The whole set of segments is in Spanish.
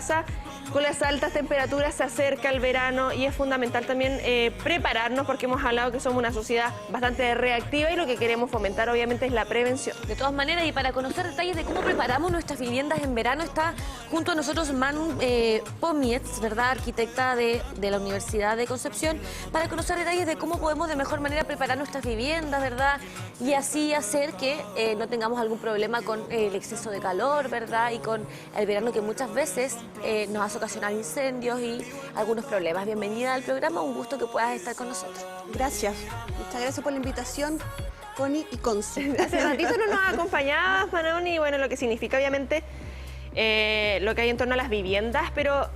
pasa con las altas temperaturas, se acerca el verano y es fundamental también prepararnos, porque hemos hablado que somos una sociedad bastante reactiva y lo que queremos fomentar obviamente es la prevención. De todas maneras, y para conocer detalles de cómo preparamos nuestras viviendas en verano, está junto a nosotros Manu Pomietz, ¿verdad?, arquitecta de la Universidad de Concepción, para conocer detalles de cómo podemos de mejor manera preparar nuestras viviendas, ¿verdad?, y así hacer que no tengamos algún problema con el exceso de calor, ¿verdad?, y con el verano que muchas veces nos hace ocasionar incendios y algunos problemas. Bienvenida al programa, un gusto que puedas estar con nosotros. Gracias, muchas gracias por la invitación, Connie y Conce. Hace ratito no nos acompañabas, Manoni, y bueno, lo que significa obviamente lo que hay en torno a las viviendas, pero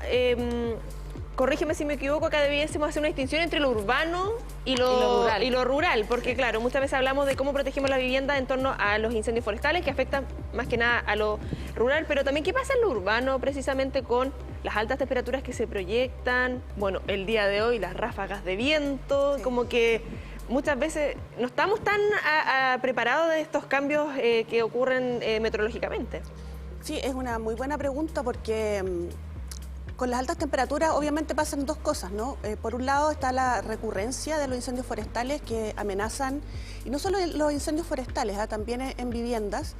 corrígeme si me equivoco, acá debiésemos hacer una distinción entre lo urbano y lo rural, porque claro, muchas veces hablamos de cómo protegemos la vivienda en torno a los incendios forestales, que afectan más que nada a lo rural, pero también qué pasa en lo urbano, precisamente con las altas temperaturas que se proyectan, bueno, el día de hoy las ráfagas de viento, sí, como que muchas veces no estamos tan preparados de estos cambios que ocurren meteorológicamente. Sí, es una muy buena pregunta porque con las altas temperaturas obviamente pasan dos cosas, ¿no? Por un lado está la recurrencia de los incendios forestales que amenazan, y no solo los incendios forestales, también en viviendas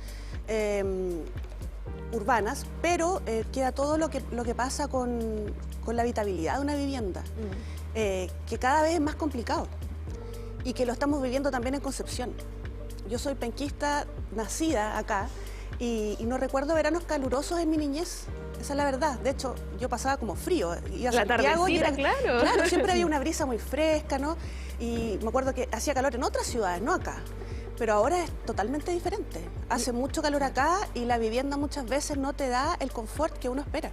urbanas, pero queda todo lo que pasa con la habitabilidad de una vivienda, que cada vez es más complicado y que lo estamos viviendo también en Concepción. Yo soy penquista, nacida acá, y no recuerdo veranos calurosos en mi niñez. Esa es la verdad. De hecho, yo pasaba como frío. Iba a Santiago y era, claro, siempre había una brisa muy fresca, ¿no? Y me acuerdo que hacía calor en otras ciudades, no acá. Pero ahora es totalmente diferente. Hace mucho calor acá y la vivienda muchas veces no te da el confort que uno espera.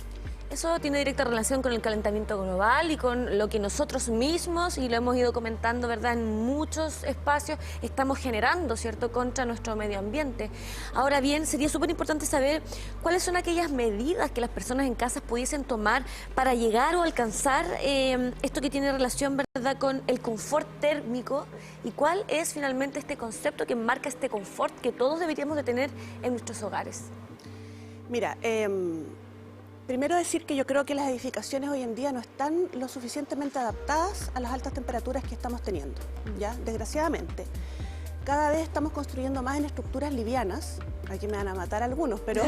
Eso tiene directa relación con el calentamiento global y con lo que nosotros mismos, y lo hemos ido comentando, ¿verdad?, en muchos espacios, estamos generando, ¿cierto?, contra nuestro medio ambiente. Ahora bien, sería súper importante saber cuáles son aquellas medidas que las personas en casa pudiesen tomar para llegar o alcanzar esto que tiene relación, ¿verdad?, con el confort térmico, y cuál es finalmente este concepto que marca este confort que todos deberíamos de tener en nuestros hogares. Mira, primero decir que yo creo que las edificaciones hoy en día no están lo suficientemente adaptadas a las altas temperaturas que estamos teniendo, ¿ya? Desgraciadamente. Cada vez estamos construyendo más en estructuras livianas, aquí me van a matar algunos, pero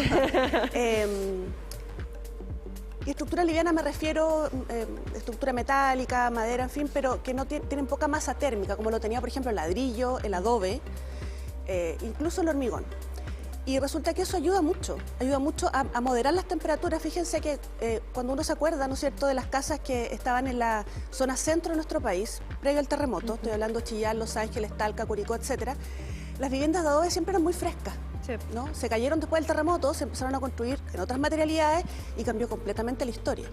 y estructura liviana me refiero estructura metálica, madera, en fin, pero que no tienen poca masa térmica, como lo tenía, por ejemplo, el ladrillo, el adobe, incluso el hormigón. Y resulta que eso ayuda mucho a moderar las temperaturas. Fíjense que cuando uno se acuerda, ¿no es cierto?, de las casas que estaban en la zona centro de nuestro país, previo al terremoto, estoy hablando de Chillán, Los Ángeles, Talca, Curicó, etcétera, las viviendas de adobe siempre eran muy frescas, ¿no? Se cayeron después del terremoto, se empezaron a construir en otras materialidades y cambió completamente la historia.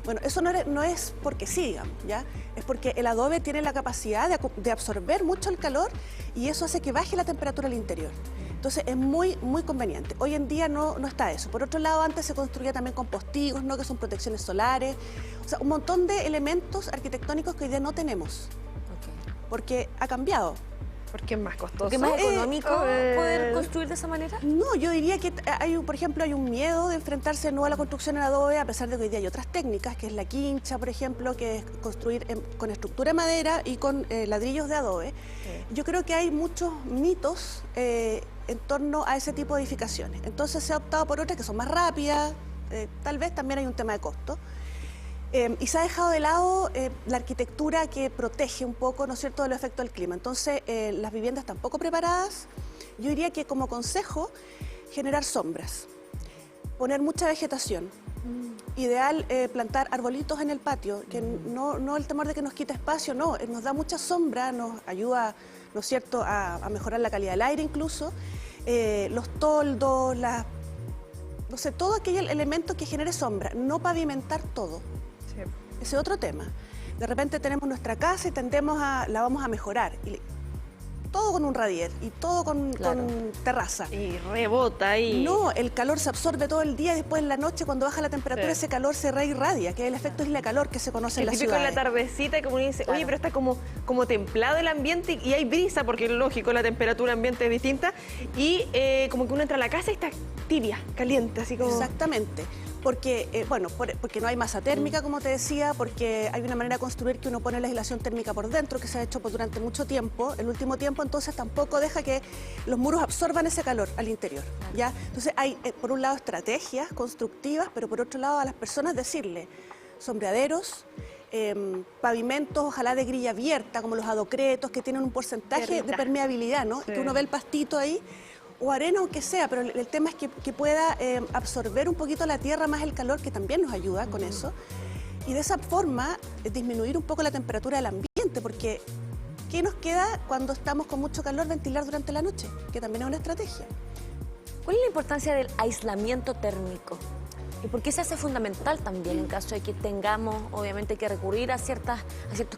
Bueno, eso no es porque sí, digamos, ¿ya? Es porque el adobe tiene la capacidad de absorber mucho el calor y eso hace que baje la temperatura al interior. Entonces es muy, muy conveniente. Hoy en día no está eso. Por otro lado, antes se construía también con postigos, ¿no?, que son protecciones solares. O sea, un montón de elementos arquitectónicos que hoy día no tenemos. Porque ha cambiado. Porque es más costoso. ¿Porque es más económico poder construir de esa manera? No, yo diría que por ejemplo, hay un miedo de enfrentarse de nuevo a la construcción en adobe, a pesar de que hoy día hay otras técnicas, que es la quincha, por ejemplo, que es construir con estructura de madera y con ladrillos de adobe. Sí. Yo creo que hay muchos mitos en torno a ese tipo de edificaciones. Entonces se ha optado por otras que son más rápidas, tal vez también hay un tema de costo. Y se ha dejado de lado la arquitectura que protege un poco, ¿no es cierto?, del efecto del clima. Entonces, las viviendas están poco preparadas. Yo diría que como consejo, generar sombras, poner mucha vegetación. Ideal plantar arbolitos en el patio, que no el temor de que nos quite espacio, no, nos da mucha sombra, nos ayuda, ¿no es cierto?, a mejorar la calidad del aire incluso. Los toldos, no sé, todo aquel elemento que genere sombra, no pavimentar todo. Ese es otro tema. De repente tenemos nuestra casa y la vamos a mejorar. Y todo con un radier y todo con terraza. Y rebota y... No, el calor se absorbe todo el día y después en la noche cuando baja la temperatura ese calor se reirradia, que es el efecto isla de calor que se conoce en la ciudad. Con la tardecita, como uno dice, oye, pero está como templado el ambiente y hay brisa, porque lógico, la temperatura ambiente es distinta, y como que uno entra a la casa y está tibia, caliente, así como... Exactamente. Porque, bueno, porque no hay masa térmica, como te decía, porque hay una manera de construir que uno pone la aislación térmica por dentro, que se ha hecho durante mucho tiempo, el último tiempo, entonces tampoco deja que los muros absorban ese calor al interior, ¿ya? Entonces hay, por un lado, estrategias constructivas, pero por otro lado, a las personas decirle sombreaderos, pavimentos, ojalá de grilla abierta, como los adocretos, que tienen un porcentaje de permeabilidad, ¿no? Sí. Que uno ve el pastito ahí, o arena, aunque sea, pero el tema es que pueda absorber un poquito la tierra más el calor, que también nos ayuda con eso. Y de esa forma disminuir un poco la temperatura del ambiente, porque ¿qué nos queda cuando estamos con mucho calor? Ventilar durante la noche, que también es una estrategia. ¿Cuál es la importancia del aislamiento térmico? ¿Y por qué se hace fundamental también en caso de que tengamos, obviamente, que recurrir a ciertos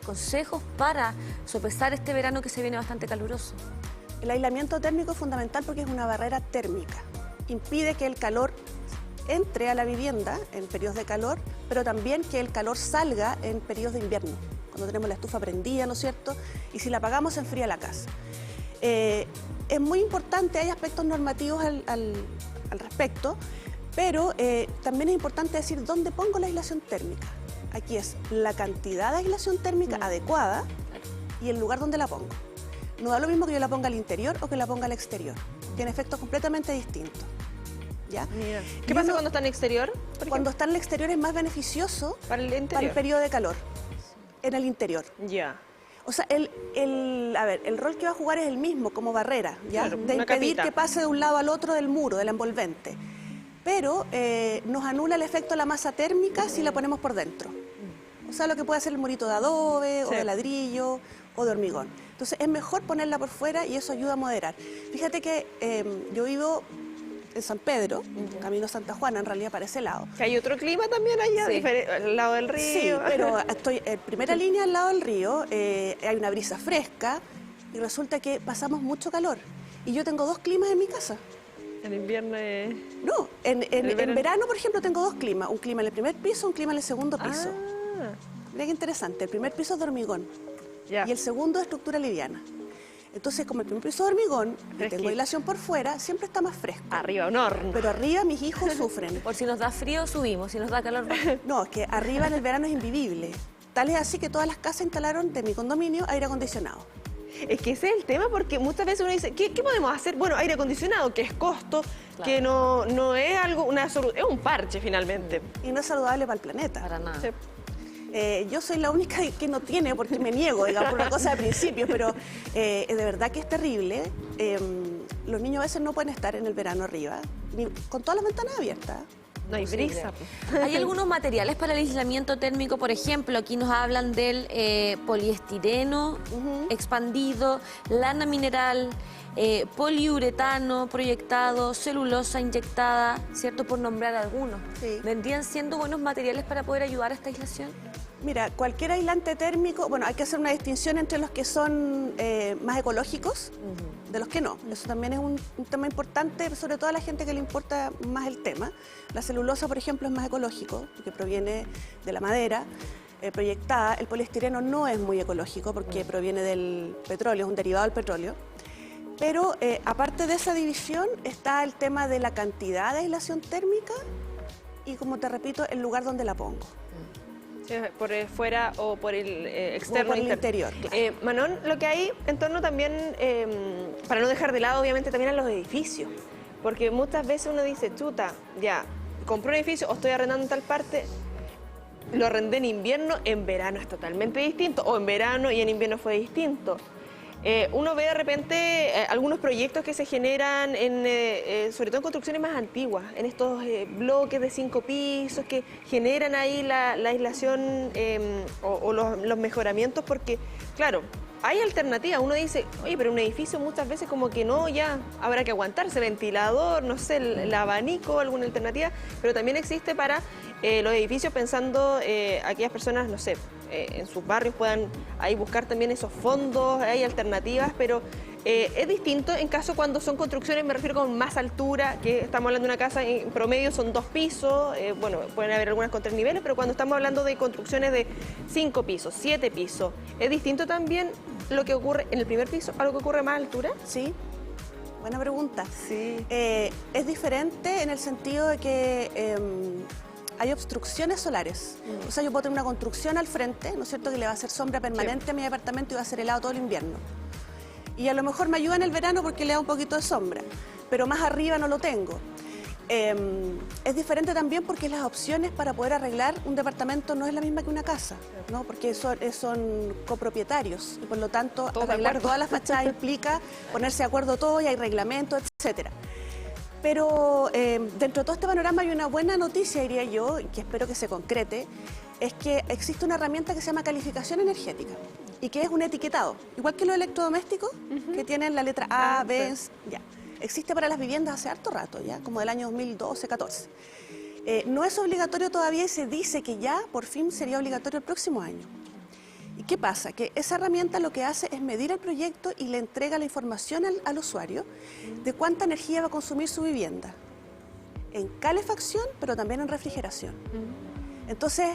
consejos para sopesar este verano que se viene bastante caluroso? El aislamiento térmico es fundamental porque es una barrera térmica. Impide que el calor entre a la vivienda en periodos de calor, pero también que el calor salga en periodos de invierno, cuando tenemos la estufa prendida, ¿no es cierto? Y si la apagamos, se enfría la casa. Es muy importante, hay aspectos normativos al respecto, pero también es importante decir dónde pongo la aislación térmica. Aquí es la cantidad de aislación térmica adecuada y el lugar donde la pongo. No da lo mismo que yo la ponga al interior o que la ponga al exterior. Tiene efectos completamente distintos. ¿Ya? ¿Qué pasa cuando está en el exterior? Cuando está en el exterior es más beneficioso para el periodo de calor. En el interior. Ya. O sea, el rol que va a jugar es el mismo, como barrera, ¿ya? Claro, de impedir que pase de un lado al otro del muro, del envolvente. Pero nos anula el efecto de la masa térmica si la ponemos por dentro. O sea, lo que puede hacer el murito de adobe, o de ladrillo, o de hormigón. Entonces, es mejor ponerla por fuera y eso ayuda a moderar. Fíjate que yo vivo en San Pedro, camino Santa Juana, en realidad para ese lado. Que hay otro clima también allá, al lado del río. Sí, pero estoy en primera línea al lado del río, hay una brisa fresca y resulta que pasamos mucho calor. Y yo tengo 2 climas en mi casa. ¿En invierno? No, en verano, por ejemplo, tengo 2 climas. Un clima en el primer piso, un clima en el segundo piso. Mira qué interesante, el primer piso es de hormigón y el segundo de estructura liviana. Entonces, como el primer piso de hormigón y tengo aislación por fuera, siempre está más fresco. Arriba, un horno. Pero arriba mis hijos sufren. Por si nos da frío, subimos. Si nos da calor, no, es que arriba en el verano es invivible. Tal es así que todas las casas instalaron de mi condominio aire acondicionado. Es que ese es el tema, porque muchas veces uno dice, ¿qué podemos hacer? Bueno, aire acondicionado, que es costo, que no es algo, es un parche finalmente. Y no es saludable para el planeta. Para nada. Sí. Yo soy la única que no tiene, porque me niego, digamos, por una cosa de principios, pero de verdad que es terrible. Los niños a veces no pueden estar en el verano arriba, ni con todas las ventanas abiertas. No hay brisa. Hay algunos materiales para el aislamiento térmico, por ejemplo, aquí nos hablan del poliestireno expandido, lana mineral, poliuretano proyectado, celulosa inyectada, ¿cierto? Por nombrar algunos. Sí. ¿Vendrían siendo buenos materiales para poder ayudar a esta aislación? Mira, cualquier aislante térmico, bueno, hay que hacer una distinción entre los que son más ecológicos de los que no. Eso también es un tema importante, sobre todo a la gente que le importa más el tema. La celulosa, por ejemplo, es más ecológico, porque proviene de la madera proyectada. El poliestireno no es muy ecológico porque proviene del petróleo, es un derivado del petróleo. Pero aparte de esa división está el tema de la cantidad de aislación térmica y, como te repito, el lugar donde la pongo. Por el fuera o por el externo. O por el interior, claro. Manon, lo que hay en torno también, para no dejar de lado obviamente también a los edificios, porque muchas veces uno dice, chuta, ya, compré un edificio o estoy arrendando en tal parte, lo arrendé en invierno, en verano es totalmente distinto, o en verano y en invierno fue distinto. Uno ve de repente algunos proyectos que se generan, sobre todo en construcciones más antiguas, en estos bloques de 5 pisos que generan ahí la aislación o los mejoramientos, porque, claro, hay alternativas. Uno dice, oye, pero un edificio muchas veces como que no, ya habrá que aguantarse, ventilador, no sé, el abanico, alguna alternativa, pero también existe para los edificios pensando aquellas personas, no sé, en sus barrios puedan ahí buscar también esos fondos, hay alternativas, pero es distinto en caso cuando son construcciones, me refiero con más altura, que estamos hablando de una casa en promedio son 2 pisos, bueno, pueden haber algunas con 3 niveles, pero cuando estamos hablando de construcciones de 5 pisos, 7 pisos, ¿es distinto también lo que ocurre en el primer piso a lo que ocurre a más altura? Sí. Buena pregunta. Sí. Es diferente en el sentido de que hay obstrucciones solares. O sea, yo puedo tener una construcción al frente, ¿no es cierto?, que le va a hacer sombra permanente a mi departamento y va a ser helado todo el invierno. Y a lo mejor me ayuda en el verano porque le da un poquito de sombra, pero más arriba no lo tengo. Es diferente también porque las opciones para poder arreglar un departamento no es la misma que una casa, ¿no? Porque son copropietarios y por lo tanto arreglar todas las fachadas implica ponerse de acuerdo todo y hay reglamentos, etcétera. Pero dentro de todo este panorama hay una buena noticia, diría yo, que espero que se concrete, es que existe una herramienta que se llama calificación energética y que es un etiquetado, igual que los electrodomésticos, que tienen la letra A, B, ya. Existe para las viviendas hace harto rato, ya, como del año 2012-14. No es obligatorio todavía y se dice que ya por fin sería obligatorio el próximo año. ¿Y qué pasa? Que esa herramienta lo que hace es medir el proyecto y le entrega la información al usuario de cuánta energía va a consumir su vivienda. En calefacción, pero también en refrigeración. Entonces,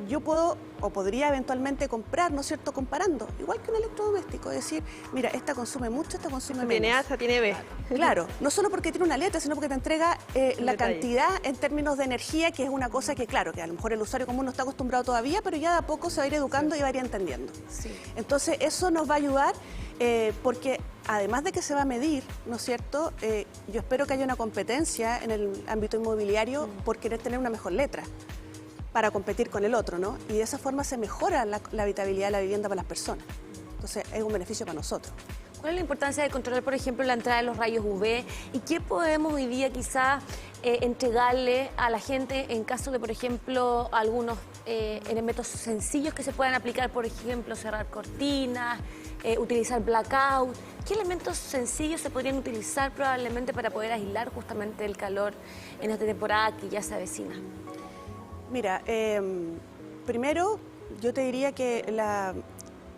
yo puedo o podría eventualmente comprar, ¿no es cierto?, comparando, igual que un electrodoméstico, es decir, mira, esta consume mucho, esta consume menos. Tiene A, esta tiene B. Claro, no solo porque tiene una letra, sino porque te entrega la cantidad en términos de energía, que es una cosa que, claro, que a lo mejor el usuario común no está acostumbrado todavía, pero ya de a poco se va a ir educando y va a ir entendiendo. Sí. Entonces, eso nos va a ayudar porque además de que se va a medir, ¿no es cierto?, yo espero que haya una competencia en el ámbito inmobiliario por querer tener una mejor letra para competir con el otro, ¿no? Y de esa forma se mejora la habitabilidad de la vivienda para las personas. Entonces, es un beneficio para nosotros. ¿Cuál es la importancia de controlar, por ejemplo, la entrada de los rayos UV? ¿Y qué podemos hoy día quizás entregarle a la gente en caso de, por ejemplo, algunos elementos sencillos que se puedan aplicar, por ejemplo, cerrar cortinas, utilizar blackout? ¿Qué elementos sencillos se podrían utilizar probablemente para poder aislar justamente el calor en esta temporada que ya se avecina? Mira, primero yo te diría que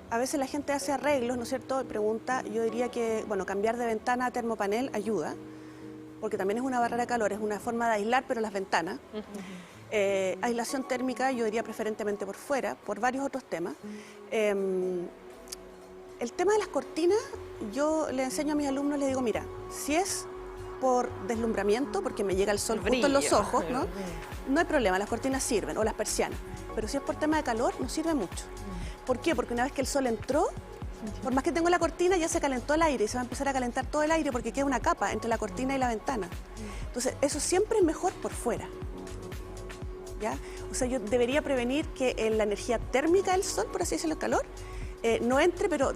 a veces la gente hace arreglos, ¿no es cierto?, y pregunta, yo diría que, bueno, cambiar de ventana a termopanel ayuda, porque también es una barrera de calor, es una forma de aislar, pero las ventanas. Aislación térmica, yo diría preferentemente por fuera, por varios otros temas. El tema de las cortinas, yo le enseño a mis alumnos, les digo, mira, si es por deslumbramiento, porque me llega el sol justo en los ojos, ¿no? No hay problema, las cortinas sirven, o las persianas. Pero si es por tema de calor, no sirve mucho. ¿Por qué? Porque una vez que el sol entró, por más que tengo la cortina, ya se calentó el aire y se va a empezar a calentar todo el aire porque queda una capa entre la cortina y la ventana. Entonces, eso siempre es mejor por fuera, ¿ya? O sea, yo debería prevenir que la energía térmica del sol, por así decirlo, el calor, no entre, pero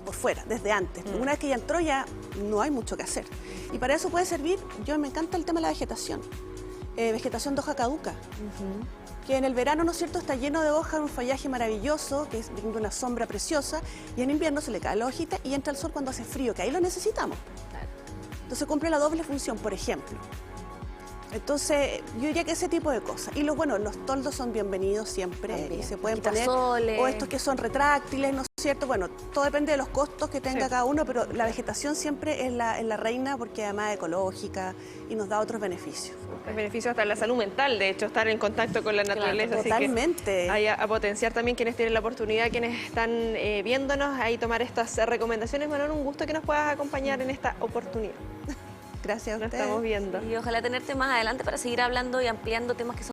por fuera, desde antes. Una vez que ya entró, ya no hay mucho que hacer. Y para eso puede servir, me encanta el tema de la vegetación. Vegetación de hoja caduca, que en el verano, ¿no es cierto?, está lleno de hojas, un follaje maravilloso, que es una sombra preciosa, y en invierno se le cae la hojita y entra el sol cuando hace frío, que ahí lo necesitamos. Entonces cumple la doble función, por ejemplo. Entonces, yo diría que ese tipo de cosas. Y los toldos son bienvenidos siempre. También. Y se pueden poner, o estos que son retráctiles, ¿no es cierto? Bueno, todo depende de los costos que tenga cada uno, pero la vegetación siempre es la reina porque además es ecológica y nos da otros beneficios. Es beneficio hasta la salud mental, de hecho, estar en contacto con la naturaleza. Claro, totalmente. Así que hay a potenciar también quienes tienen la oportunidad, quienes están viéndonos, ahí tomar estas recomendaciones. Manuel, un gusto que nos puedas acompañar en esta oportunidad. Gracias a ustedes. Nos estamos viendo. Y ojalá tenerte más adelante para seguir hablando y ampliando temas que son